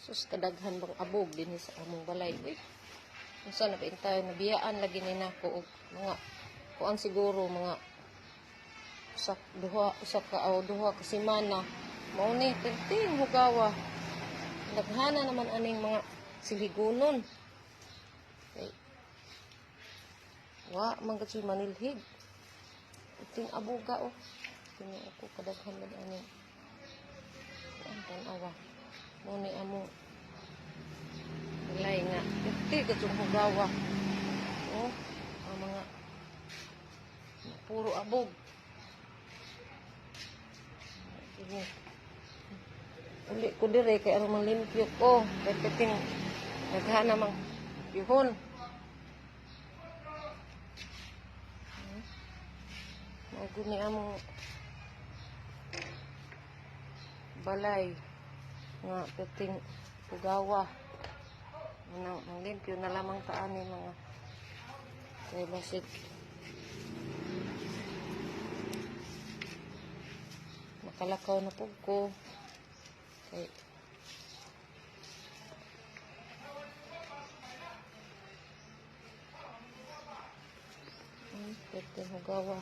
Sus kadaghan bang abog din sa among balay. Uy. Unsa na tayo nabiyaan lagi ni nako og mga kuan siguro mga usa ka duha ka semana. Mao ni perting hugawa. Daghana naman aning mga siligunon. Okay. Wa man gid manilhig. Iting abuga oh. Kini ako kadaghan man ani. Ang tanawa. Mo ni amo. Walay nga. Iti gatong hugawa. Oh, ang mga puro abog. Sige. Uli ko dire kay aron manglimpyo ko. Kay piting daghana mang yuhon. Guni among balay nga piting pugawa nang limpyo na lamang taan ni mga kay basit makalakaw na pug ko kay piting pugawa.